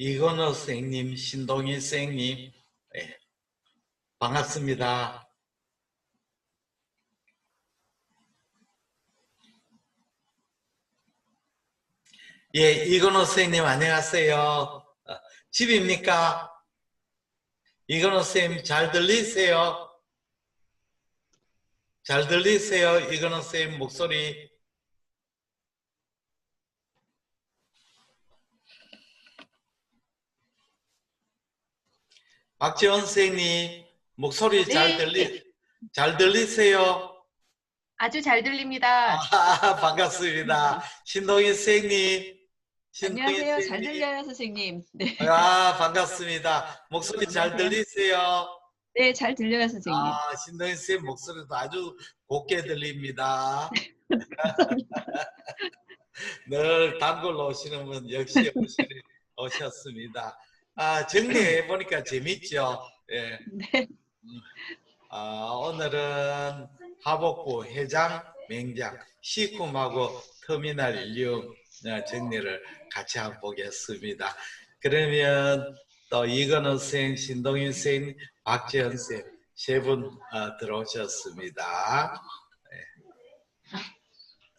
이건호 선생님, 신동희 선생님, 예, 반갑습니다. 예, 이건호 선생님 안녕하세요. 집입니까? 이건호 선생님 잘 들리세요? 잘 들리세요? 이건호 선생님 목소리. 박지원 선생님 목소리 네, 잘 들리세요? 아주 잘 들립니다. 반갑습니다. 신동희 선생님, 신동희 안녕하세요. 잘 선생님, 들려요, 선생님. 네, 반갑습니다. 목소리 잘 안녕하세요. 들리세요? 네, 잘 들려요, 선생님. 신동희 선생님 목소리도 아주 곱게 들립니다. 감사합니다. 늘 단골로 오시는 분 역시 오셨습니다. 정리해 보니까 재밌죠? 예. 네, 오늘은 하복부 해장, 맹장, 시쿰하고 터미널 인류 정리를 같이 한번 보겠습니다. 그러면 또 이건우 선생, 신동인 선생, 박지현 선생 세 분 들어오셨습니다.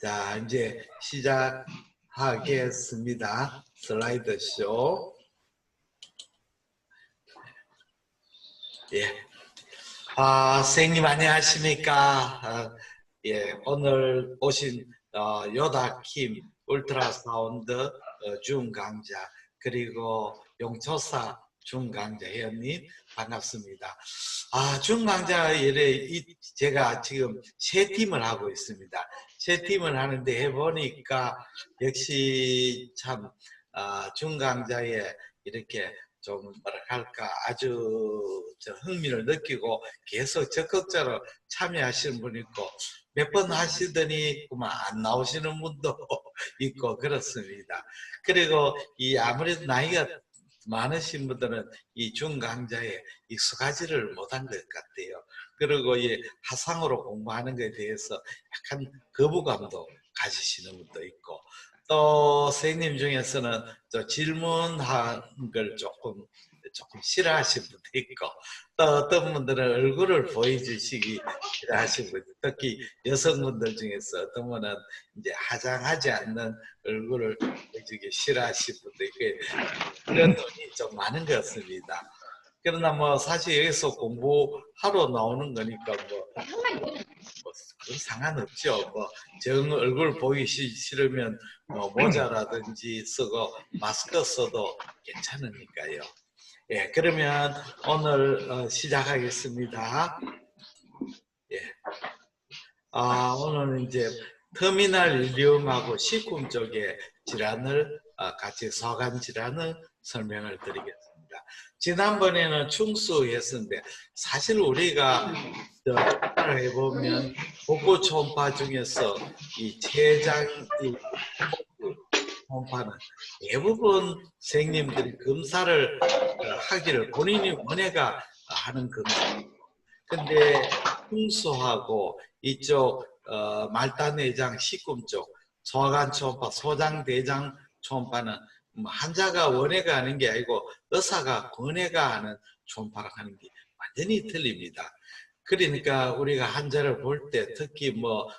자, 이제 시작하겠습니다. 슬라이드 쇼. 예. 선생님 안녕하십니까? 예, 오늘 오신 요다킴 울트라사운드 중강자 그리고 용초사 중강자 회원님 반갑습니다. 중강자 제가 지금 세 팀을 하고 있습니다. 세 팀을 하는데 해보니까 역시 참 중강자의 이렇게 좀 뭐랄까 아주 흥미를 느끼고 계속 적극적으로 참여하시는 분이 있고 몇 번 하시더니 그만 안 나오시는 분도 있고 그렇습니다. 그리고 이 아무래도 나이가 많으신 분들은 이 중강자에 익숙하지를 못한 것 같아요. 그리고 이 화상으로 공부하는 것에 대해서 약간 거부감도 가지시는 분도 있고 또 선생님 중에서는 질문한 걸 조금 싫어하시는 분도 있고 또 어떤 분들은 얼굴을 보여주시기 싫어하시는 분, 특히 여성분들 중에서 어떤 분은 이제 화장하지 않는 얼굴을 보여주기 싫어하시는 분도 있고 그런 분이 좀 많은 것 같습니다. 그러나 뭐 사실 여기서 공부하러 나오는 거니까 그건 상관없죠. 정 얼굴 보기 싫으면 모자라든지 쓰고 마스크 써도 괜찮으니까요. 예, 그러면 오늘 시작하겠습니다. 예. 오늘은 이제 터미널 일리움하고 시쿰 쪽의 질환을 같이 소관 질환을 설명을 드리겠습니다. 지난번에는 충수했었는데 사실 우리가 해보면 복부 초음파 중에서 이 췌장 초음파는 대부분 선생님들이 검사를 하기를 본인이 원해가 하는 검사. 근데 충수하고 이쪽 말단내장 시쿰 쪽 소관 초음파, 소장대장 초음파는 환자가 원해가 하는 게 아니고 의사가 권해가 하는 초음파를 하는 게 완전히 틀립니다. 그러니까 우리가 환자를 볼 때 특히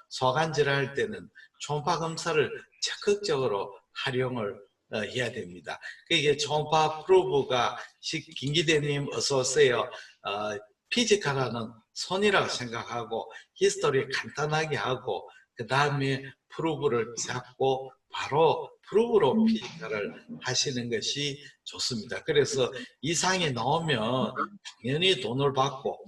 소관질을 할 때는 초음파 검사를 적극적으로 활용을 해야 됩니다. 이게 초음파 프로브가 김기대님 어서 오세요. 피지컬하는 손이라고 생각하고 히스토리 간단하게 하고 그 다음에 프로브를 잡고 바로 프로브로 피지컬을 하시는 것이 좋습니다. 그래서 이상이 나오면 당연히 돈을 받고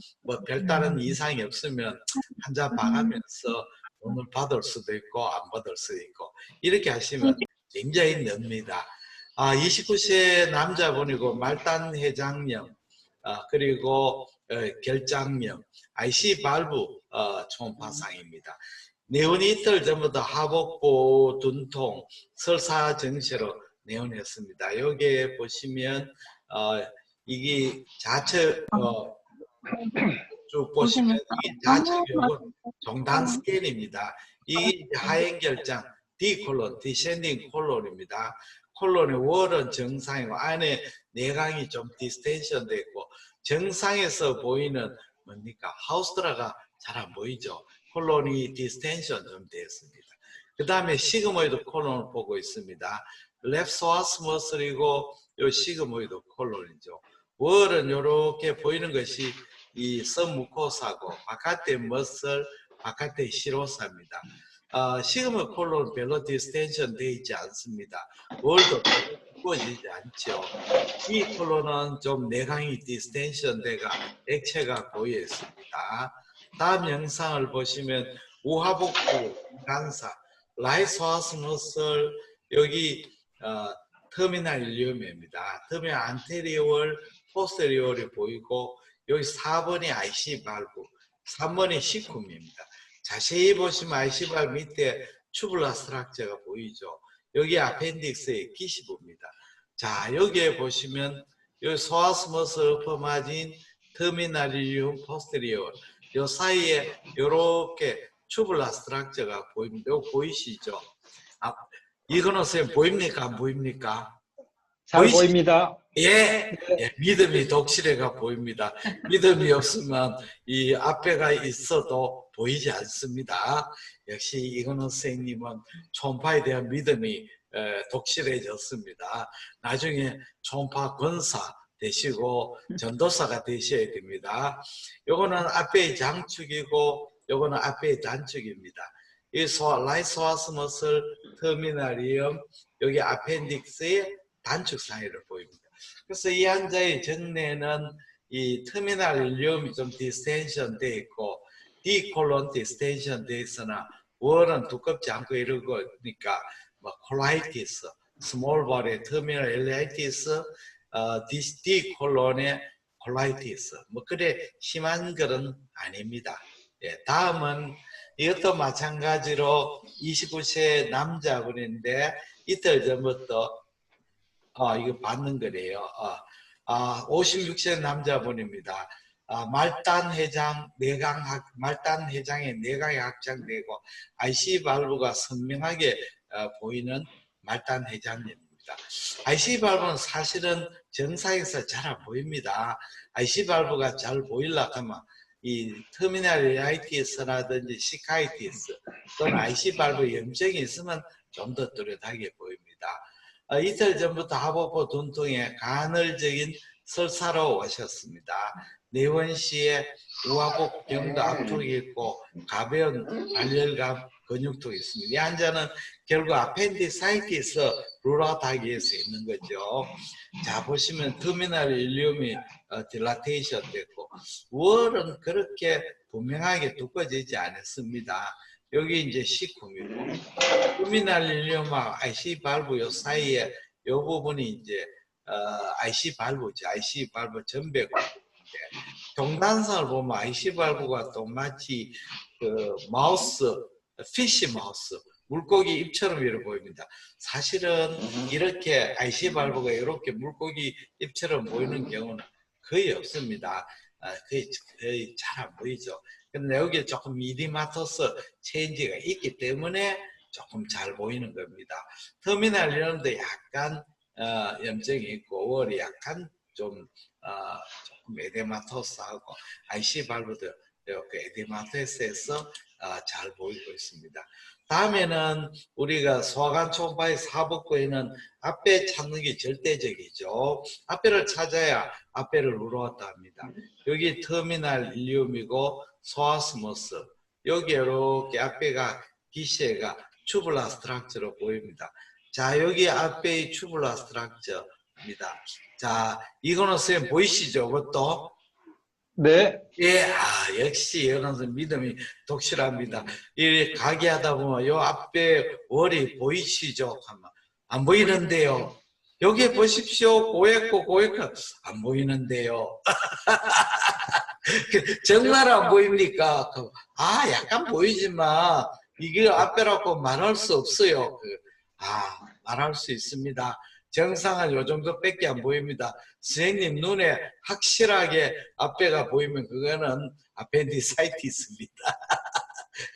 별다른 이상이 없으면 환자 봐가면서 돈을 받을 수도 있고 안 받을 수도 있고 이렇게 하시면 굉장히 늡니다. 29세 남자분이고 말단회장염 그리고 결장염 IC 발부 초음파상입니다. 내원이 이틀 전부터 하복부, dun통, 설사 증세로 내원했습니다. 여기에 보시면 이게 좌측 쭉 보시면 이게 좌측 요건 종단 스케일입니다. 이게 하행 결장 D 콜론, 디센딩 콜론입니다. 콜론의 월은 정상이고 안에 내강이 좀 디스텐션 돼 있고 정상에서 보이는 뭡니까? 하우스드라가 잘 안 보이죠. 콜론이 디스텐션 좀 되었습니다. 그 다음에 시그모이드 콜론을 보고 있습니다. 랩 소아스 머슬이고 요 시그모이드 콜론이죠. 월은 이렇게 보이는 것이 이 서무코사고 바깥의 머슬, 바깥의 시로사입니다. 시그모이드 콜론은 별로 디스텐션 되어 있지 않습니다. 월도 부어지지 않죠. 이 콜론은 좀 내강이 디스텐션 돼가 액체가 고여 있습니다. 다음 영상을 보시면 우하복부 간사 라이소아스 머슬 여기 터미널 일리움입니다. 터미널 안테리올, 포스테리올이 보이고 여기 4번이 IC 발브, 3번이 시쿰입니다. 자세히 보시면 IC 발브 밑에 튜블라 스트럭처가 보이죠. 여기 아펜딕스의 기시부입니다. 자, 여기에 보시면 여기 소아스 머슬 퍼마진 터미널 일리움, 포스테리올 요 사이에 이렇게 튜블라 스트럭처가 보입니다. 이거 보이시죠? 이거는 선생님 보입니까? 안 보입니까? 잘 보입니다. 예, 믿음이 독실해가 보입니다. 믿음이 없으면 이 앞에가 있어도 보이지 않습니다. 역시 이거는 선생님은 초음파에 대한 믿음이 독실해졌습니다. 나중에 초음파 권사 되시고 전도사가 되셔야 됩니다. 요거는 앞에 장축이고 요거는 앞에 단축입니다. 이 라이소아스 머슬 터미널리움 여기 아펜딕스의 단축 사이를 보입니다. 그래서 이 환자의 정례는 이 터미널 일리움이 좀 디스텐션 돼 있고 디콜론 디스텐션 돼 있으나 월은 두껍지 않고 이러니까 뭐 콜라이티스, 스몰 볼의 터미널 엘라이티스, 디콜론의 콜라이티스 뭐 그래 심한 것은 아닙니다. 예, 다음은 이것도 마찬가지로 29세 남자분인데 이틀 전부터 이거 받는 거래요. 56세 남자분입니다. 말단 해장 말단 해장에 내강이 확장되고 IC 발브가 선명하게 보이는 말단 해장입니다. IC 발브는 사실은 정상에서 잘 안 보입니다. IC 발브가 잘 보이려고 하면 이 터미널 라이티스라든지 시카이티스 또는 IC 발브 염증이 있으면 좀 더 뚜렷하게 보입니다. 이틀 전부터 하복부 dun통에 간헐적인 설사로 오셨습니다. 내원시에 우하복 경도 압통이 있고 가벼운 발열감 근육통이 있습니다. 이 환자는 결국 아펜디사이티스 루라다기에서 있는 거죠. 자 보시면 터미널 일리움이 딜라테이션 됐고 월은 그렇게 분명하게 두꺼지지 않았습니다. 여기 이제 시쿰이고 터미널 일리움과 IC 발브 요 사이에 요 부분이 이제 IC 발브죠. IC 발브 전배고 동단상을 보면 IC 발브가 또 마치 그 마우스, 피쉬 마우스 물고기 입처럼 이렇게 보입니다. 사실은 이렇게 IC 발브가 이렇게 물고기 입처럼 보이는 경우는 거의 없습니다. 거의 잘 안 보이죠. 근데 여기에 조금 이디마토스 체인지가 있기 때문에 조금 잘 보이는 겁니다. 터미널 이런데 약간 염증이 있고 월이 약간 좀 조금 에데마토스하고 IC 발브도 이렇게 에데마토스에서 잘 보이고 있습니다. 다음에는 우리가 소화관 초음파의 사복부에는 앞에 찾는 게 절대적이죠. 앞에를 찾아야 앞에를 우러왔다 합니다. 여기 터미널 일리움이고 소아스모스 여기 이렇게 앞에가 기시에가 튜블라 스트럭처로 보입니다. 자 여기 앞에 튜블라 스트럭처입니다. 자 이거는 선생님 보이시죠? 그것도? 네. 예, 역시 이거는 믿음이 독실합니다. 이 가게하다 보면 요 앞에 월이 보이시죠? 안 보이는데요. 여기 보십시오. 고액고 안 보이는데요. 정말 안 보입니까? 약간 보이지만 이게 앞에라고 말할 수 없어요. 말할 수 있습니다. 정상은 요 정도밖에 안 보입니다. 선생님 눈에 확실하게 앞에가 보이면 그거는 아펜디사이티스입니다.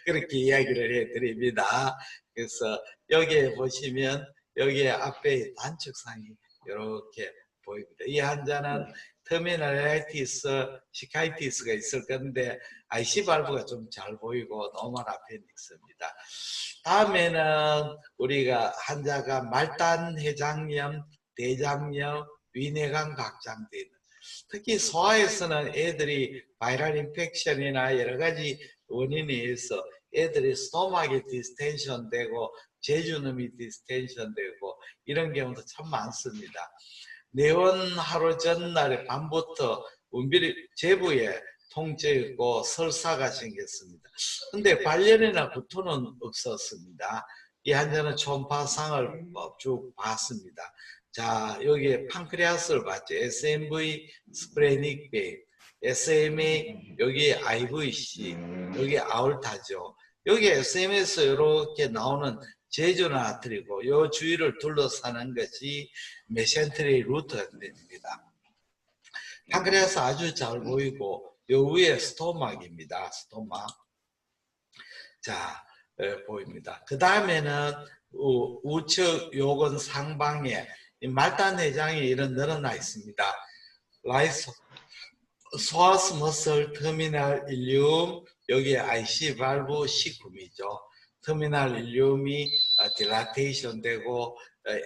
그렇게 이야기를 해드립니다. 그래서 여기에 보시면 여기에 앞에 단축상이 이렇게 보입니다. 이 환자는 터미널라이티스, 시카이티스가 있을 건데 IC 발브가 좀 잘 보이고 노멀 아펜딕스입니다. 다음에는 우리가 환자가 말단 해장염, 대장염, 위내관 각장돼 있는, 특히 소아에서는 애들이 바이럴 인펙션이나 여러 가지 원인에 의해서 애들이 스토막이 디스텐션 되고 제주놈이 디스텐션 되고 이런 경우도 참 많습니다. 내원 하루 전날에 밤부터 운비리 제부에 통증 있고 설사가 생겼습니다. 근데 발열이나 구토는 없었습니다. 이 환자는 초음파상을 쭉 봤습니다. 자, 여기 판크레아스를 봤죠. SMV 스프레닉 베인, SMA, 여기 IVC, 여기 아울타죠. 여기 SM에서 이렇게 나오는 제조나트리고 이 주위를 둘러싸는 것이 메센테리 루트가 됩니다. 판크레아스 아주 잘 보이고 요 위에 스토막입니다. 스토막. 자, 보입니다. 그 다음에는 우측 요건 상방에 말단 내장이 이런 늘어나 있습니다. 라이소 소아스 머슬 터미널 일륨, 여기에 IC 발브 시쿰이죠. 터미널 일륨이 딜라테이션 되고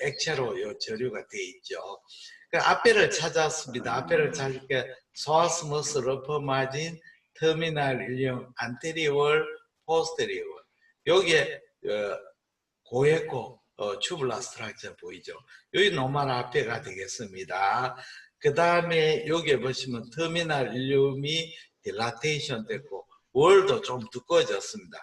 액체로 요 저류가 되어 있죠. 그 앞배를 찾았습니다. 앞배를 찾을 때 소아스 머슬 어퍼 마진, 터미널 일륨 안테리월, 포스테리월. 여기에 고에코 튜블라 스트럭처 보이죠. 여기 노멀 앞배가 되겠습니다. 그 다음에 여기에 보시면 터미널 일륨이 딜라테이션 됐고 월도 좀 두꺼워졌습니다.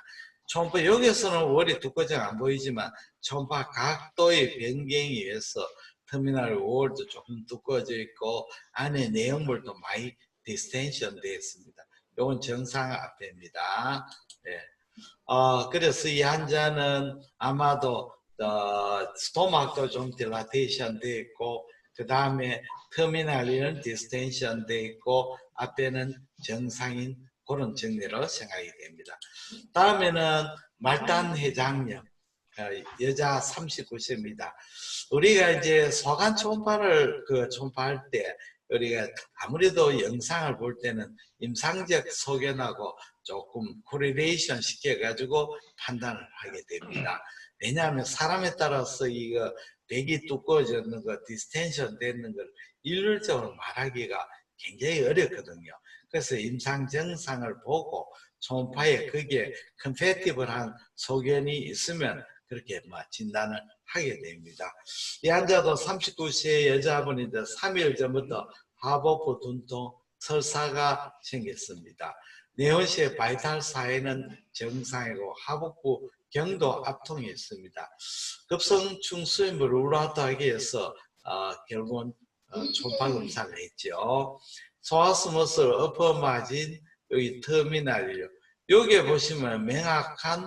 초음파 여기서는 월이 두꺼워져 안 보이지만 초음파 각도의 변경에 의해서 터미널 월도 조금 두꺼워져 있고 안에 내용물도 많이 디스텐션 되어 있습니다. 이건 정상 앞에입니다. 네. 그래서 이 환자는 아마도 스토막도 좀 딜라테이션 되어 있고 그 다음에 터미널리는 디스텐션 되어 있고 앞에는 정상인 그런 정리로 생각이 됩니다. 다음에는 말단 해장염, 여자 39세입니다. 우리가 이제 소관 초음파를 초음파할 때 우리가 아무래도 영상을 볼 때는 임상적 소견하고 조금 코리레이션 시켜가지고 판단을 하게 됩니다. 왜냐하면 사람에 따라서 이거 백이 두꺼워졌는 거, 디스텐션 되는 걸 일률적으로 말하기가 굉장히 어렵거든요. 그래서 임상 증상을 보고 초음파에 그게 컴패티블한 소견이 있으면 그렇게 진단을 하게 됩니다. 이 환자도 39세 여자분인데 3일 전부터 하복부 dun통 설사가 생겼습니다. 내원시의 바이탈 사인은 정상이고 하복부 경도 압통이 있습니다. 급성충 수염을 우라하기 위해서 결국은 초음파 검사를 했죠. 소아스 머슬 어퍼 마진, 여기 터미널이요. 여기에 보시면 명확한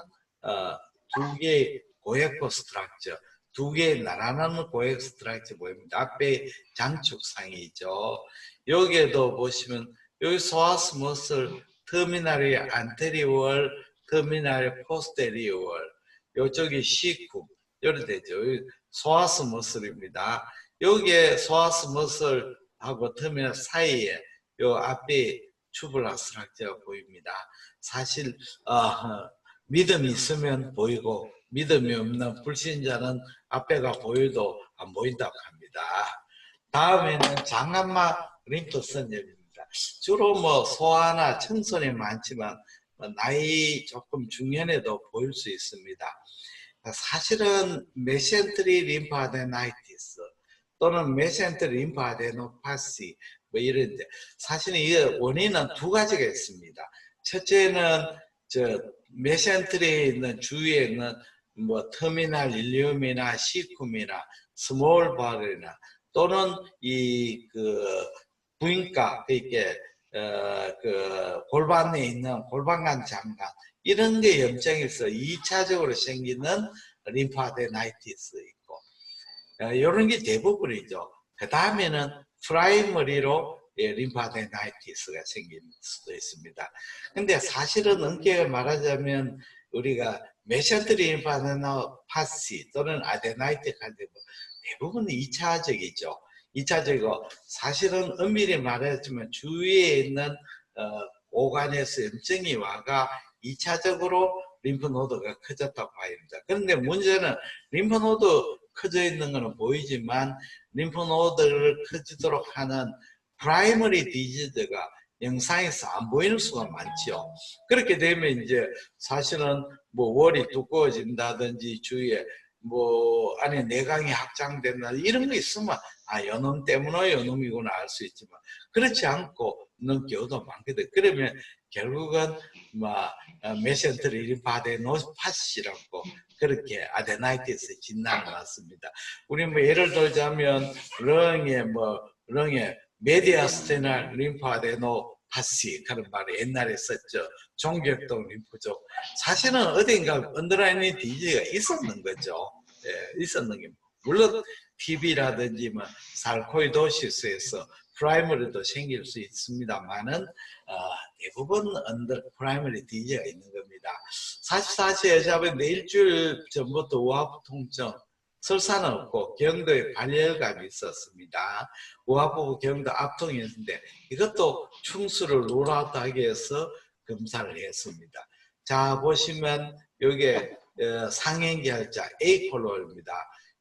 두 개의 고액포 스트럭처, 두 개의 나란한 고액 스트럭처 보입니다. 앞에 장축상이죠. 여기에도 보시면 여기 소아스 머슬 터미널이 안테리월, 터미널이 포스테리월, 이쪽이 시쿰, 이렇게 되죠. 소아스 머슬입니다. 여기에 소아스 머슬하고 터미널 사이에 요 앞에 튜블라 스트럭처가 보입니다. 사실 믿음이 있으면 보이고 믿음이 없는 불신자는 앞에가 보여도 안 보인다고 합니다. 다음에는 장안마 림프 선염입니다. 주로 소아나 청소년이 많지만 나이 조금 중년에도 보일 수 있습니다. 사실은 메센트리 림파아데나이티스 또는 메센트리 림파아데노파시 이런데 사실은 이 원인은 두 가지가 있습니다. 첫째는 메센트리에 있는 주위에 있는 터미널 일륨이나 시쿰이나 스몰 발이나 또는 이 부인과 이렇게 골반에 있는 골반관 장관 이런 게 염증이 있어 2차적으로 생기는 림파아데나이티스 있고 이런 게 대부분이죠. 그 다음에는 프라이머리로 림파아데나이티스가 생길 수도 있습니다. 근데 사실은 엄격히 말하자면 우리가 메센테리 림파데노파시 또는 아데나이틱 할 때 대부분 2차적이죠. 2차적이고 사실은 엄밀히 말했지만 주위에 있는 오간에서 염증이 와가 2차적으로 림프노드가 커졌다고 봐야 됩니다. 그런데 문제는 림프노드 커져 있는 것은 보이지만 림프노드를 커지도록 하는 프라이머리 디지즈가 영상에서 안 보이는 수가 많죠. 그렇게 되면 이제 사실은 뭐 월이 두꺼워진다든지 주위에 뭐 안에 내강이 확장된다 이런 거 있으면 아 연음 때문에 연음이구나 알 수 있지만 그렇지 않고 있는 경우도 많거든. 그러면 결국은 뭐 메센테리 림파데노파시라고 그렇게 아데나이티스 진단을 받습니다. 우리 뭐 예를 들자면 렁에 메디아스테널 림파데노파시 그런 말을 옛날에 썼죠. 종격동 림프족. 사실은 어딘가 언더라인의 디지가 있었는 거죠. 예, 있었는 게 물론 TB라든지 뭐 살코이도시스에서 프라이머리도 생길 수 있습니다만은 대부분 프라이머리 디지가 있는 겁니다. 44세 여자분인데 일주일 전부터 우하부 통증, 설사는 없고 경도에 발열감이 있었습니다. 우하부 경도 압통이었는데 이것도 충수를 롤아웃하기 위해서 검사를 했습니다. 자 보시면 이게 상행기 할자 A콜론입니다.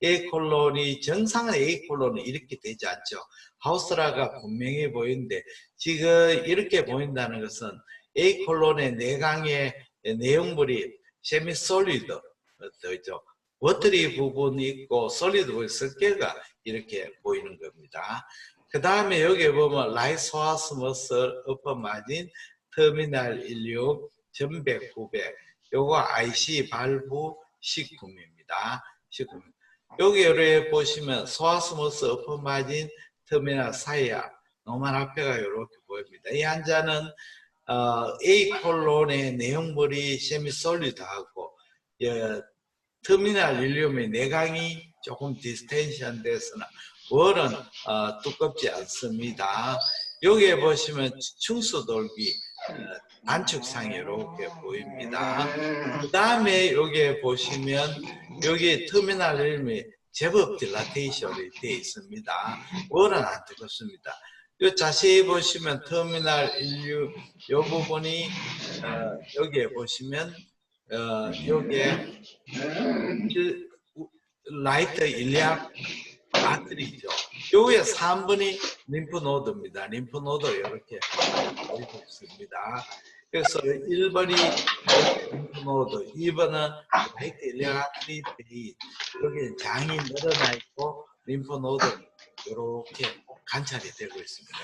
A콜론이 정상은 A콜론은 이렇게 되지 않죠. 하우스라가 분명히 보이는데 지금 이렇게 보인다는 것은 A콜론의 내강의 내용물이 세미솔리드 죠. 워터리 부분이 있고 솔리드 부분이 섞여가 이렇게 보이는 겁니다. 그 다음에 여기 보면 라이소아스 머슬 어퍼 마진 터미널 16 전백 900 요거 IC 발부 식품입니다. 식품. 여기를 보시면 소아스모스 어퍼 마진 터미널 사이야 노말 앞에가 이렇게 보입니다. 이 환자는 A콜론의 내용물이 세미솔리드하고 터미널 일륨의 내강이 조금 디스텐션 돼서는 월은 두껍지 않습니다. 여기에 보시면 충수돌기 단축상이 이렇게 보입니다. 그 다음에 여기에 보시면 여기 터미널 일륨이 제법 딜라테이션이 되어 있습니다. 월은 안 뜨겁습니다. 요 자세히 보시면 터미널 일륨 이 부분이 여기에 보시면 여기에 라이트 일리악 아트리죠. 요게 3번이 림프노드입니다. 림프노드 이렇게 보이고 있습니다. 그래서 1번이 림프노드, 2번은 라이트 일리악 아트리 베인. 여기 장이 늘어나 있고 림프노드 이렇게 관찰이 되고 있습니다.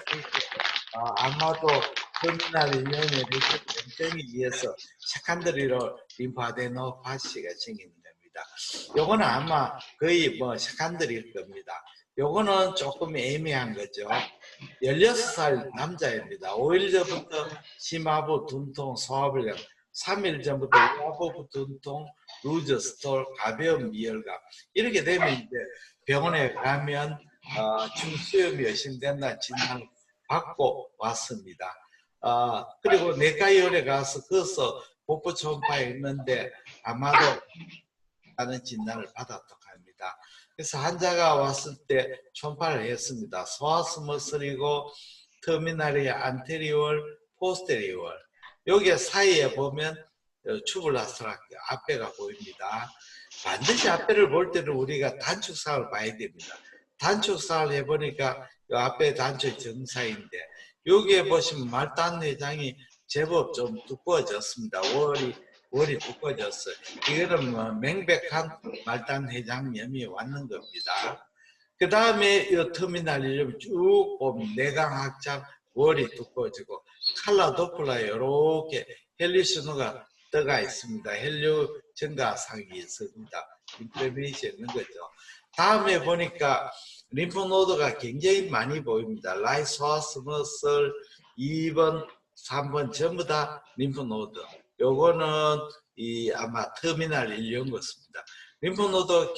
아마도 터미널 일련의 염증에 의해서 세컨더리로 림파데노파시가 생기는 겁니다. 요거는 아마 거의 뭐 세컨더리일 겁니다. 요거는 조금 애매한 거죠. 16살 남자입니다. 5일 전부터 심하부, 둔통, 소화불량, 3일 전부터 우하부, 둔통, 루즈, 스톨, 가벼운 미열감. 이렇게 되면 이제 병원에 가면 중수염이 의심된다는 진단을 받고 왔습니다. 그리고 내과의원에 가서 거기서 복부 초음파에 있는데 아마도 라는 진단을 받았다고 합니다. 그래서 환자가 왔을 때 초음파를 했습니다. 소아스머슬이고 터미널이 안테리올, 포스테리올. 여기 사이에 보면 추블라스트락 앞배가 보입니다. 반드시 앞배를 볼 때는 우리가 단축상을 봐야 됩니다. 단축상을 해보니까 이 앞에 단축 정상인데 여기에 보시면 말단 내장이 제법 좀 두꺼워졌습니다. 월이 두꺼워졌어요. 이거는 뭐 명백한 말단 해장염이 왔는 겁니다. 그 다음에 이 터미널 일륨 쭉 보면 내강 확장, 월이 두꺼워지고 칼라 도플러에 이렇게 헬리 신호가 떠가 있습니다. 헬류 증가상이 있습니다. 인플레메이션이 있는 거죠. 다음에 보니까 림프노드가 굉장히 많이 보입니다. 라이소아스 머슬 2번, 3번 전부 다 림프노드. 요거는 아마 터미널 일련 것입니다. 림프노드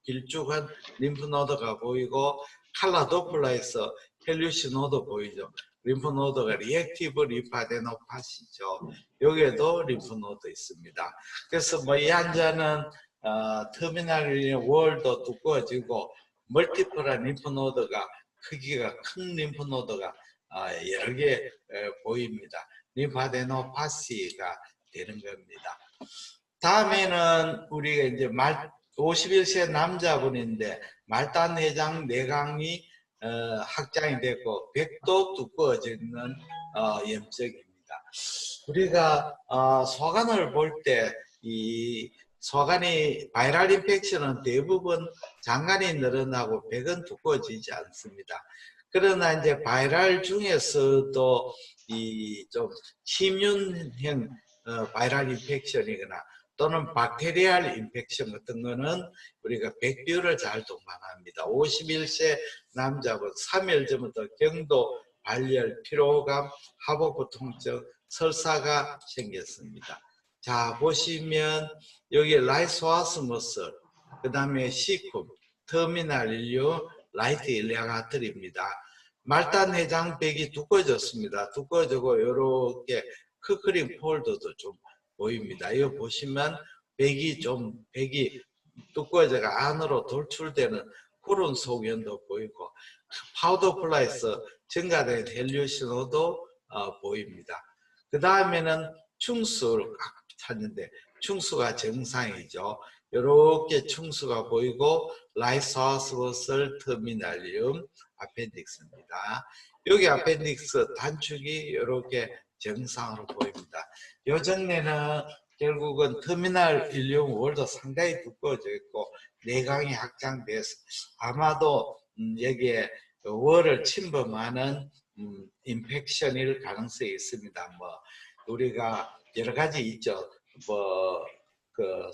길쭉한 림프노드가 보이고 칼라 도플러에서 헬류시노도 보이죠. 림프노드가 리액티브 림파데노파시죠. 여기에도 림프노드 있습니다. 그래서 뭐 이 환자는 터미널 월도 두꺼워지고 멀티플한 림프노드가 크기가 큰 림프노드가 여러 개 보입니다. 림파데노파시가 되는 겁니다. 다음에는 우리가 이제 51세 남자분인데 말단내장 내강이 확장이 됐고 백도 두꺼워지는 염증입니다. 우리가 소관을 볼 때 이 소관이 바이럴 인펙션은 대부분 장관이 늘어나고 백은 두꺼워지지 않습니다. 그러나 이제 바이럴 중에서도 이 좀 침윤형 바이럴 인펙션이거나 또는 박테리얼 인펙션 같은 거는 우리가 백뷰를 잘 동반합니다. 51세 남자분 3일 전부터 경도, 발열, 피로감, 하복부 통증, 설사가 생겼습니다. 자, 보시면 여기 라이소아스 머슬, 그 다음에 시쿰, 터미널 인류, 라이트 일리아가트리입니다. 말단 해장백이 두꺼워졌습니다. 두꺼워지고 이렇게 크크링 폴더도 좀 보입니다. 이거 보시면 백이 두꺼워져가 안으로 돌출되는 그런 소견도 보이고 파우더 플라이스 증가된 헬류신호도 보입니다. 그 다음에는 충수를 찾는데 충수가 정상이죠. 이렇게 충수가 보이고 라이소아스버슬 터미널리움 아펜딕스입니다. 여기 아펜딕스 단축이 이렇게 정상으로 보입니다. 요 정례는 결국은 터미널 일용 월도 상당히 두꺼워져 있고 내강이 확장돼서 아마도 여기에 월을 침범하는 인펙션일 가능성이 있습니다. 뭐 우리가 여러 가지 있죠. 뭐 그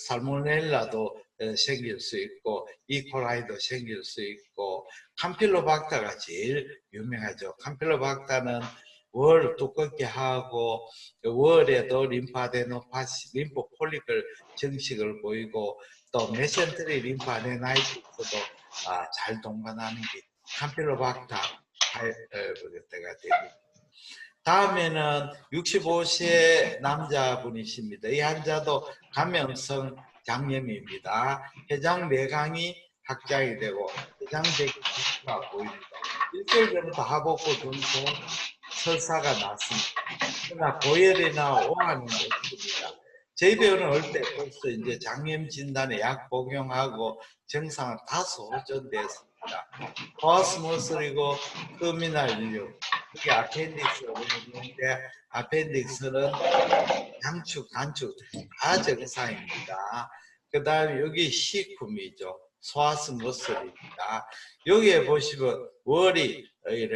살모넬라도 생길 수 있고 이콜라이도 생길 수 있고 캄필로박타가 제일 유명하죠. 캄필로박타는 월 두껍게 하고 월에도 림파데노파시, 림포폴리클 증식을 보이고 또 메센트리 림파데나이티스도 잘 동반하는 게 캄필로박타 때가 됩니다. 다음에는 65세 남자분이십니다. 이 환자도 감염성 장염입니다. 해장 내강이 확장이 되고 해장백기가 보입니다. 일주일 전부터 하복부 dun통 설사가 났습니다. 그러나 고열이나 오한은 없습니다. 저희 병원은 올 때 벌써 이제 장염 진단에 약 복용하고 증상은 다소 호전됐습니다. 코아스모슬이고 터미널 인류, 그게 아펜딕스가 오는데 아펜딕스는 양축, 단축 다 정상입니다. 그 다음에 여기 시쿰이죠. 소아스머슬입니다. 여기에 보시면 월이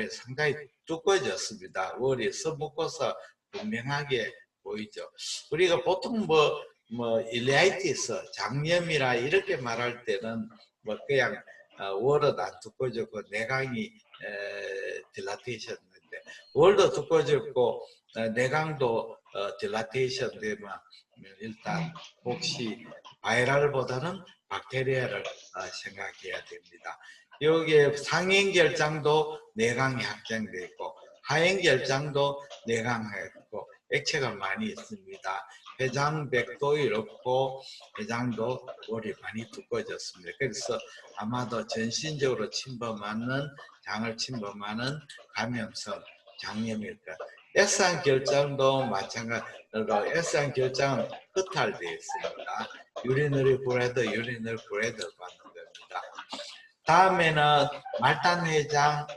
상당히 두꺼워졌습니다. 월이 서먹고서 분명하게 보이죠. 우리가 보통 뭐 일리아이티스, 장염이라 이렇게 말할 때는 뭐 그냥 월은 안 두꺼워졌고 내강이 딜라테이션인데 월도 두꺼워졌고 내강도 딜라테이션 되면 일단 혹시 바이럴보다는 박테리아를 생각해야 됩니다. 여기에 상행결장도 내강이 확장되어 있고 하행결장도 내강하였고 액체가 많이 있습니다. 회장백도 이렇고 회장도 월이 많이 두꺼워졌습니다. 그래서 아마도 전신적으로 장을 침범하는 감염성 장염일 것. S항 결장도 마찬가지로 S항 결장은 흡탈되어 있습니다. 유리너리 브레드 받는 겁니다. 다음에는 말단해장,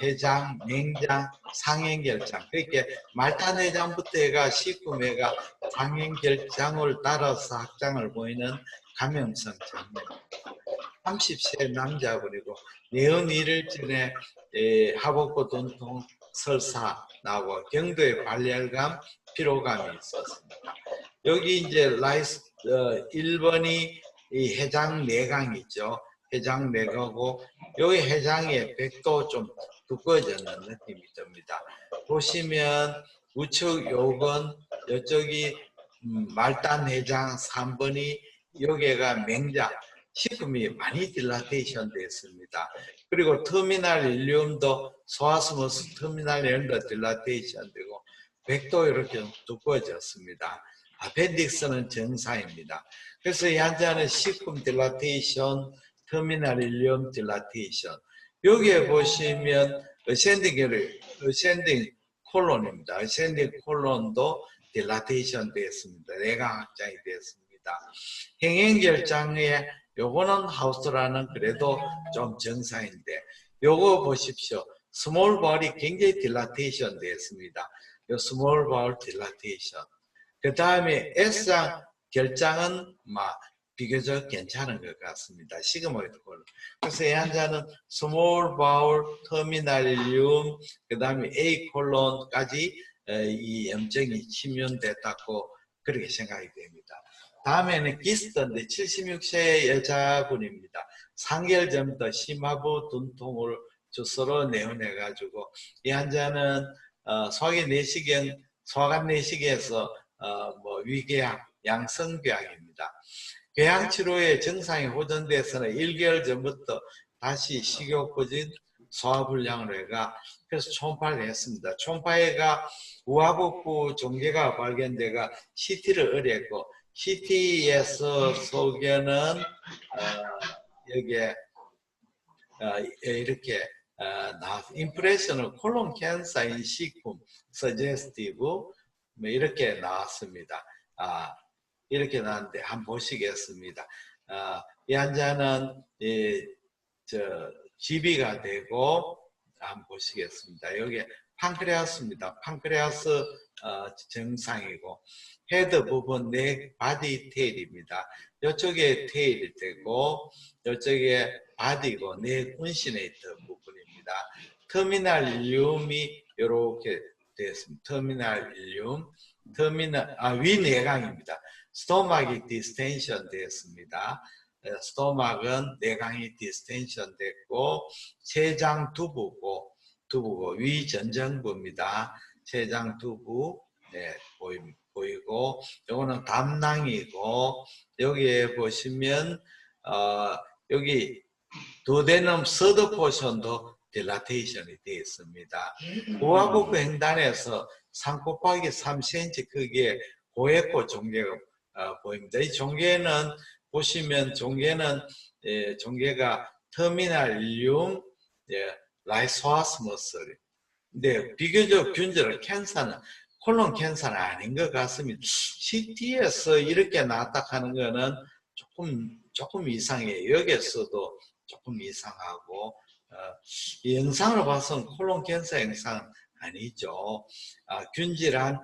해장, 냉장, 상행결장. 그렇게 말단해장부터 해가 시쿰해가 상행결장을 따라서 확장을 보이는 감염성 장염입니다. 30세 남자분이고 내은 1일 전에 하복부 dun통 설사 나고 경도의 발열감, 피로감이 있었습니다. 여기 이제 1번이 이 해장 내강 있죠. 해장 내가고 여기 해장의 백도 좀 두꺼워지는 느낌이 듭니다. 보시면 우측 요건 이쪽이 말단 해장 3번이 여기가 맹장 시쿰이 많이 딜라테이션 됐습니다. 그리고 터미널 일륨도 소아스모스 터미널 연더 딜라테이션 되고 백도 이렇게 두꺼워졌습니다. 아펜딕스는 정상입니다. 그래서 이 환자는 시쿰 딜라테이션, 터미널 일륨 딜라테이션. 여기에 보시면 어센딩 콜론입니다. 어센딩 콜론도 딜라테이션 되었습니다. 내강 확장이 되었습니다. 행행결장에 요거는 하우스라는 그래도 좀 정상인데 요거 보십시오. 스몰 바울이 굉장히 딜라테이션 되었습니다. 요 스몰 바울 딜라테이션. 그 다음에 S장 결장은 비교적 괜찮은 것 같습니다. 시그모이드 콜론. 그래서 이 환자는 스몰 바울, 터미널륨, 그 다음에 A 콜론까지 이 염증이 침윤됐다고 그렇게 생각이 됩니다. 다음에는 기스트인데 76세 여자분입니다. 상결점도 심하부 dun통을 주소로 내원해가지고 이 환자는 소화기 내시경, 소화관 내시경에서 위궤양, 양성궤양입니다. 궤양 치료의 정상이 호전돼서는 1개월 전부터 다시 식욕부진 소화불량으로 해가 그래서 초음파를 했습니다. 초음파가 우하복부 종괴가 발견돼가 CT를 의뢰했고 CT에서 소견은 여기에 이렇게 임프레션은 콜론 캔서인 시쿰, 서제스티브 이렇게 나왔습니다. 이렇게 나왔는데 한번 보시겠습니다. 이 환자는 GB가 되고 한번 보시겠습니다. 여기 판크레아스입니다. 판크레아스 정상이고 헤드 부분 내 바디 테일입니다. 이쪽에 테일이 되고 이쪽에 바디고 내 운시네이터 부분입니다. 터미널 일륨이 이렇게 되었습니다. 터미널 일륨, 위내강입니다. 스토막이 디스텐션 되었습니다. 스토막은 내강이 디스텐션 됐고 췌장 두부고 위전정부입니다. 췌장 두부 보이고 요거는 담낭이고 여기에 보시면 여기 두데넘 서드 포션도 딜라테이션이 되어 있습니다. 우하복부 횡단에서 3 곱하기 3cm 크기의 고액고 종괴가 보입니다. 이 종괴는 보시면 종괴가 터미널 일륨, 라이소아스머스. 근데 비교적 균질한 캔서는 콜론 캔서는 아닌 것 같습니다. CT에서 이렇게 나왔다 하는 거는 조금 이상해요. 여기에서도 조금 이상하고 이 영상을 봐서는 콜론 캔서 영상은 아니죠. 균질한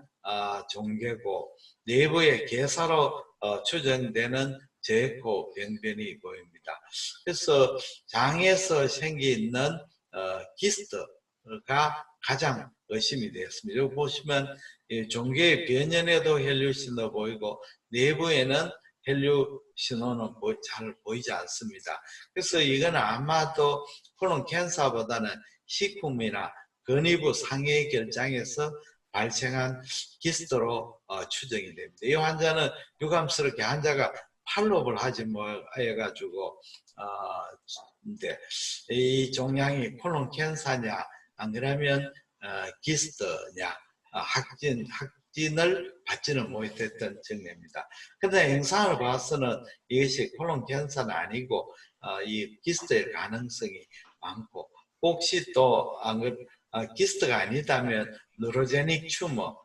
종괴고 내부의 괴사로 추정되는 저액고 병변이 보입니다. 그래서 장에서 생기는 기스트가 가장 의심이 되었습니다. 여기 보시면 종괴의 변연에도 혈류 신호 보이고 내부에는 혈류 신호는 잘 보이지 않습니다. 그래서 이건 아마도 콜론 캔서보다는 시쿰이나 근위부 상해 결장에서 발생한 기스트로 추정이 됩니다. 이 환자는 유감스럽게 환자가 팔로업을 하지 해가지고 이 종양이 콜론 캔서냐 안 그러면 기스트냐 확진을 받지는 못했던 증례입니다. 그런데 영상을 봐서는 이것이 콜론 캔서는 아니고 이 기스트의 가능성이 많고 혹시 또 기스트가 아니다면 뉴로제닉 튜머,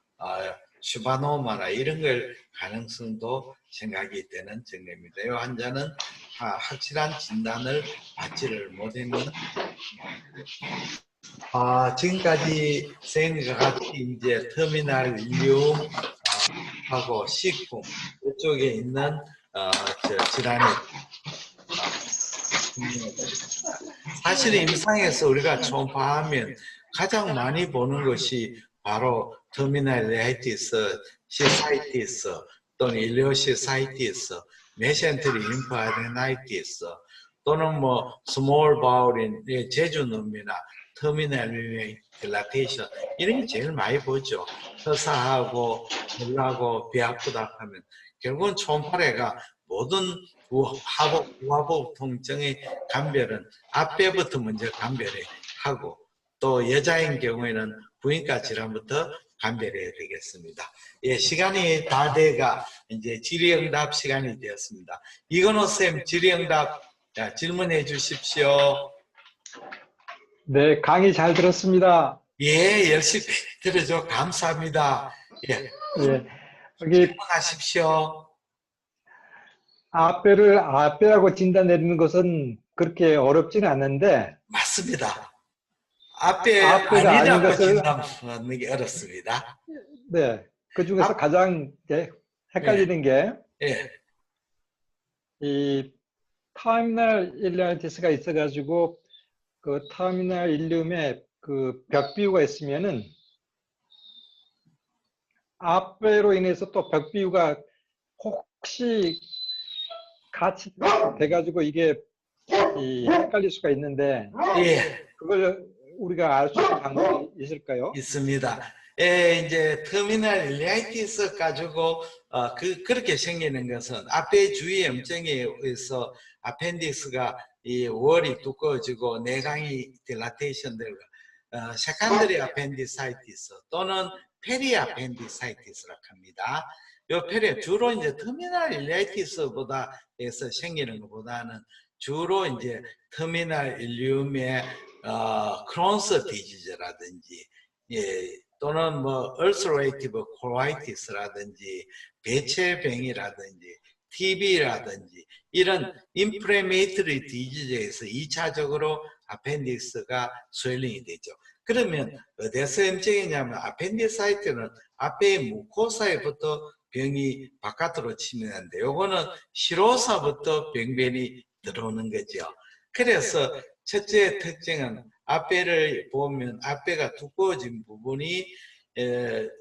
슈바노마나 이런 걸 가능성도 생각이 되는 증례입니다. 이 환자는 확실한 진단을 받지를 못했는 지금까지 생과 같이 이제 터미널 일륨 하고 시쿰 이쪽에 있는 질환이 사실 임상에서 우리가 초음파하면 가장 많이 보는 것이 바로 터미널 레이티스, 시사이티스 또는 일리오시사이티스, 메센트리 림프아데나이티스 또는 스몰 바울인 제주눈이나 터미널 딜라테이션 이런 게 제일 많이 보죠. 허사하고 놀라고 배 아프다 하면 결국은 초음파래가 모든 우하복 통증의 감별은 앞배부터 먼저 감별해 하고 또 여자인 경우에는 부인과 질환부터 감별해야 되겠습니다. 예, 시간이 다 돼가 이제 질의응답 시간이 되었습니다. 이건호 쌤 질의응답 질문해 주십시오. 네, 강의 잘 들었습니다. 예, 열심히 들어줘 감사합니다. 예, 예, 여기 질문하십시오. 앞배라고 진단 내리는 것은 그렇게 어렵지는 않는데, 맞습니다. 앞에 앞배가 아닌 아니라고 것을, 진단하는 게 어렵습니다. 네, 그 중에서 가장 헷갈리는 게, 예, 이 터미널 일리아이티스가 있어가지고, 그 터미널 일리움에 그 벽비우가 있으면은, 앞배로 인해서 또 벽비우가 혹시 같이 돼가지고 이게 헷갈릴 수가 있는데, 예, 그걸 우리가 알 수 있는 방법이 있을까요? 있습니다. 예, 이제 터미널 일리아이티스 가지고 그렇게 생기는 것은 앞에 주위 염증에 의해서 아펜디스가 이 월이 두꺼워지고 내강이 딜라테이션 되고 세컨더리 아펜디사이티스 또는 페리 아펜디사이티스라고 합니다. 요 페리 주로 이제 터미널 일리아이티스보다 해서 생기는 것보다는 주로 이제 터미널 일리움의 크론스 디지즈라든지 예, 또는 뭐 ulcerative colitis라든지 배체병이라든지 TB라든지 이런 inflammatory disease에서 2차적으로 아펜디스가 스웰링이 되죠. 그러면 어디서 염증이냐면 아펜디사이트는 앞에 무코사에부터 병이 바깥으로 치면는데 요거는 시로사부터 병변이 들어오는 거죠. 그래서 첫째 특징은 앞배를 보면 앞배가 두꺼워진 부분이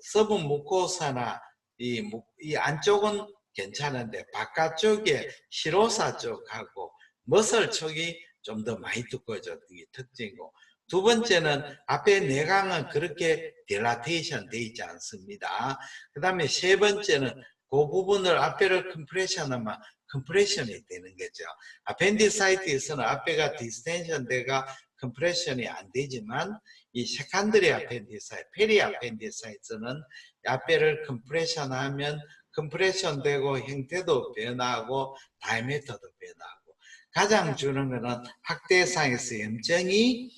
서브 무코사나 이 안쪽은 괜찮은데 바깥쪽에 시로사 쪽하고 머슬 쪽이 좀 더 많이 두꺼워졌던 게 특징이고 두 번째는 앞에 내강은 그렇게 딜라테이션 되어 있지 않습니다. 그 다음에 세 번째는 그 부분을 앞배를 컴프레션하면 컴프레션이 되는 거죠. 아펜디사이트에서는 앞배가 디스텐션 돼가 컴프레션이 안 되지만 이 세컨더리 아펜디사이트, 페리 아펜디사이트는 앞배를 컴프레션하면 컴프레션 되고 형태도 변하고 다이아미터도 변하고 가장 주는 것은 학대상에서 염증이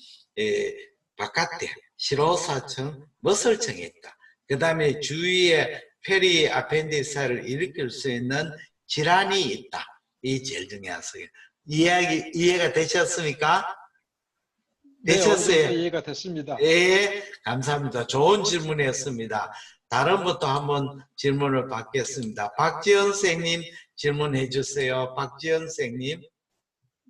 바깥에 시로사층, 머슬층에 있다. 그 다음에 주위에 페리 아펜디사이트를 일으킬 수 있는 질환이 있다. 이 제일 중요하세요. 이해가 되셨습니까? 네, 되셨어요? 어느 정도 이해가 됐습니다. 예, 감사합니다. 좋은 질문이었습니다. 다른 분도 한번 질문을 받겠습니다. 박지연 선생님 질문해 주세요. 박지연 선생님.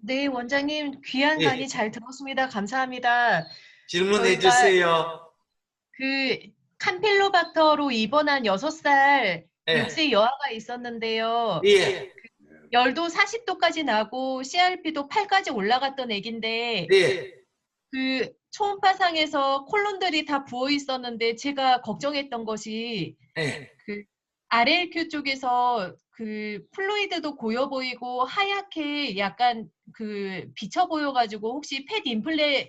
네, 원장님 귀한 예. 강의 잘 들었습니다. 감사합니다. 질문해 저희가 주세요. 그 캄필로박터로 입원한 6살 예. 6세 여아가 있었는데요. 예. 열도 40도까지 나고 CRP도 8까지 올라갔던 애긴데 예. 그 초음파상에서 콜론들이 다 부어 있었는데 제가 걱정했던 것이 예. 그 RLQ 쪽에서 그 플루이드도 고여 보이고 하얗게 약간 그 비쳐 보여가지고 혹시 팻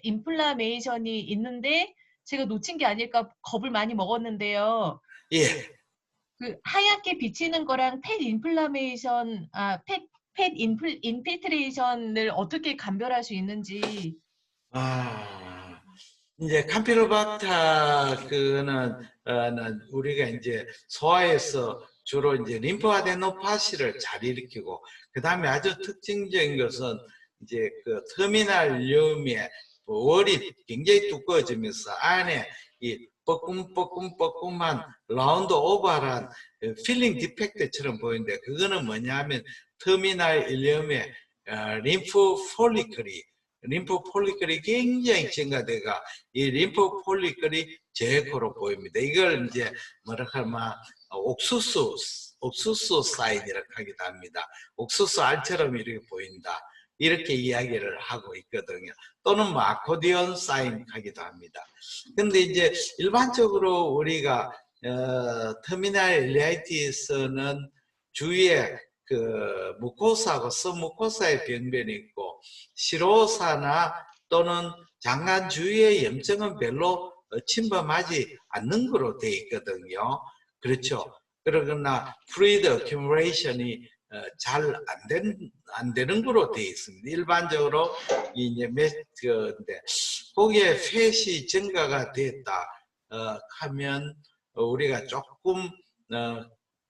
인플라메이션이 있는데 제가 놓친 게 아닐까 겁을 많이 먹었는데요. 예. 그 하얗게 비치는 거랑 팻 인필트레이션을 어떻게 감별할 수 있는지. 이제 캄필로박타 그는 우리가 이제 소화에서 주로 이제 림프아데노파시를 잘 일으키고 그 다음에 아주 특징적인 것은 이제 그 터미널 륨의 월이 굉장히 두꺼워지면서 안에 이 뻐끔뻐끔뻐끔한 라운드 오버한 필링 디펙트처럼 보이는데 그거는 뭐냐면 터미널 일륨의 림프 폴리클이 굉장히 증가돼가 이 림프 폴리클이 제거로 보입니다. 이걸 이제 뭐라 하면 옥수수 사인이라고 하기도 합니다. 옥수수 알처럼 이렇게 보인다. 이렇게 이야기를 하고 있거든요. 또는 뭐 아코디언 사인 하기도 합니다. 근데 이제 일반적으로 우리가 터미널 일리아이티스는 주위에 그 무코사하고 서무코사의 병변이 있고 시로사나 또는 장관 주위의 염증은 별로 침범하지 않는 거로 되어 있거든요. 그렇죠. 그러나 fluid accumulation이 잘 안 되는 거로 되어 있습니다. 일반적으로 이제 근데 거기에 팻이 증가가 됐다 하면 우리가 조금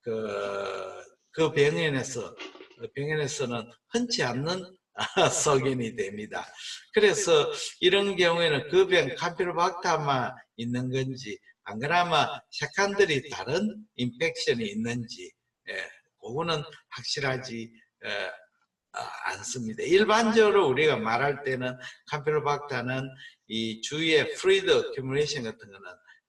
그 병원에서는 흔치 않는 소견이 됩니다. 그래서 이런 경우에는 그 병 카피로박터만 있는 건지 안 그러면 색한들이 다른 인펙션이 있는지 그거는 확실하지 않습니다. 일반적으로 우리가 말할 때는 카피로박터는 이 주위에 프루이드 어큐뮬레이션 같은 거는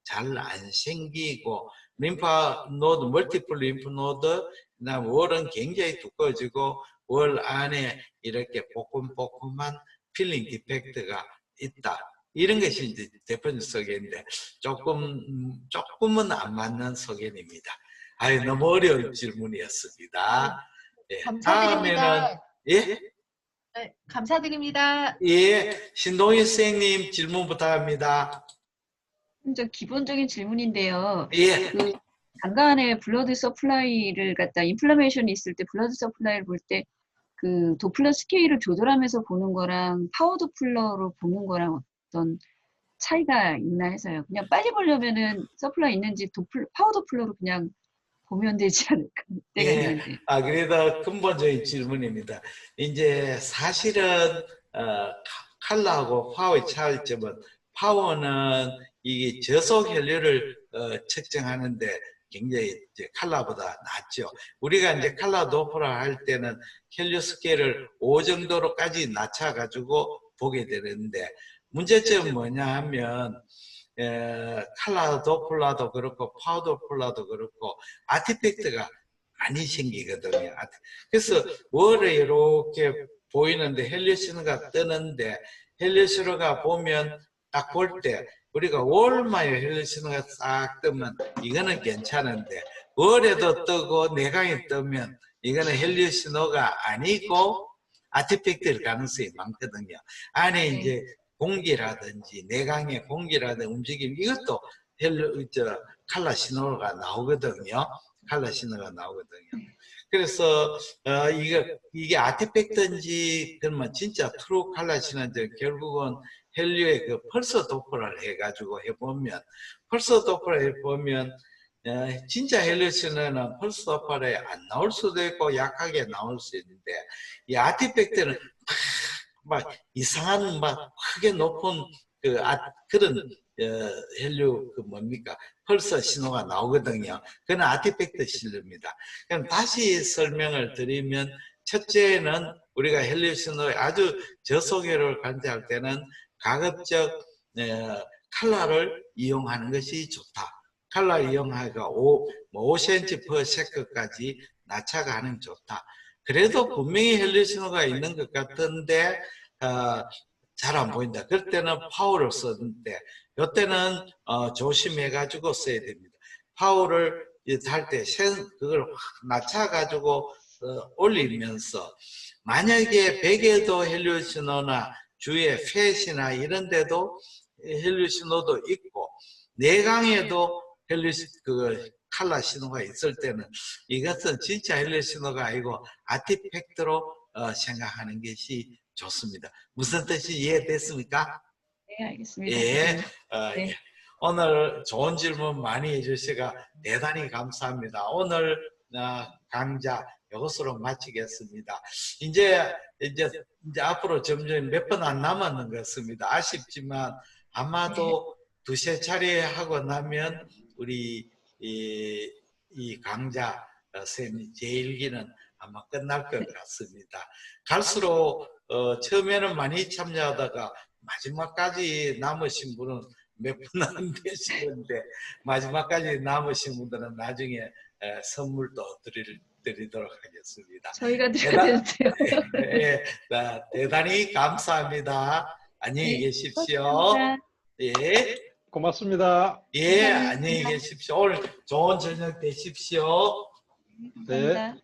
잘 안 생기고 림파 노드, 멀티플 림프 노드, 그다음 월은 굉장히 두꺼워지고 월 안에 이렇게 뽀끔뽀끔한 필링 디펙트가 있다. 이런 것이 이제 대표적 소견인데 조금은 안 맞는 소견입니다. 아유, 너무 어려운 질문이었습니다. 예, 감사드립니다. 다음에는 예? 네, 감사드립니다. 예, 신동희 선생님 질문 부탁합니다. 좀 기본적인 질문인데요. 예. 그 장관의 블러드 서플라이를 갖다 인플라메이션이 있을 때 블러드 서플라이를 볼 때 그 도플러 스케일을 조절하면서 보는 거랑 파워 도플러로 보는 거랑 어떤 차이가 있나 해서요. 그냥 빨리 보려면은 서플라이 있는지 파워 도플러로 그냥 보면 되지 않을까 때가 예. 있는데. 그래도 근본적인 질문입니다. 이제 사실은 칼라하고 파워의 차이점은 파워는 이게 저속 혈류를 측정하는데 굉장히 이제 칼라보다 낫죠. 우리가 이제 칼라 도플러 할 때는 혈류 스케일을 5 정도로까지 낮춰가지고 보게 되는데 문제점은 뭐냐 하면 칼라 도플러도 그렇고 파워 도플러도 그렇고 아티팩트가 많이 생기거든요. 그래서 월에 이렇게 보이는데 헬리오시노가 뜨는데 헬리오시노가 보면 딱 볼 때 우리가 월마에 헬리오시노가 싹 뜨면 이거는 괜찮은데 월에도 뜨고 내강에 뜨면 이거는 헬리오시노가 아니고 아티팩트일 가능성이 많거든요. 안에 이제 공기라든지 내강의 공기라든지 움직임 이것도 칼라 신호가 나오거든요. 칼라 신호가 나오거든요. 그래서 이게 아티팩트인지 그러면 진짜 트루 칼라 신호인지 결국은 헬류의 그 펄서 도플러를 해가지고 해보면 펄서 도플러 해보면 진짜 헬류 신호는 펄서 도플러에 안 나올 수도 있고 약하게 나올 수 있는데 이 아티팩트는 막 이상한 막 크게 높은 그런 헬류 뭡니까 펄서 신호가 나오거든요. 그건 아티팩트 신호입니다. 그럼 다시 설명을 드리면 첫째는 우리가 헬류 신호의 아주 저속혈을 관찰할 때는 가급적 칼라를 이용하는 것이 좋다. 칼라 이용하기가 5cm per second까지 낮춰가는 좋다. 그래도 분명히 헬류 신호가 있는 것 같은데 잘 안 보인다. 그럴 때는 파워를 썼는데 이때는 조심해 가지고 써야 됩니다. 파워를 할 때 그걸 확 낮춰 가지고 올리면서 만약에 베개도 헬류 신호나 주위에 팻이나 이런 데도 헬류 신호도 있고 내강에도 헬류 칼라 신호가 있을 때는 이것은 진짜 헬류 신호가 아니고 아티팩트로 생각하는 것이 좋습니다. 무슨 뜻이 이해됐습니까? 네, 알겠습니다. 예. 네. 예. 오늘 좋은 질문 많이 해주시가 대단히 감사합니다. 오늘 강좌 이것으로 마치겠습니다. 이제 앞으로 점점 몇 번 안 남았는 것 같습니다. 아쉽지만 아마도 두세 차례 하고 나면 우리 이 강좌 제1기는 아마 끝날 것 같습니다. 갈수록 처음에는 많이 참여하다가 마지막까지 남으신 분은 몇 분 안 되시는데 마지막까지 남으신 분들은 나중에 선물도 드리도록 하겠습니다. 저희가 드려야 되는데요. 대단히 감사합니다. 안녕히 계십시오. 감사합니다. 예. 고맙습니다. 예, 안녕히 계십시오. 오늘 좋은 저녁 되십시오. 감사합니다.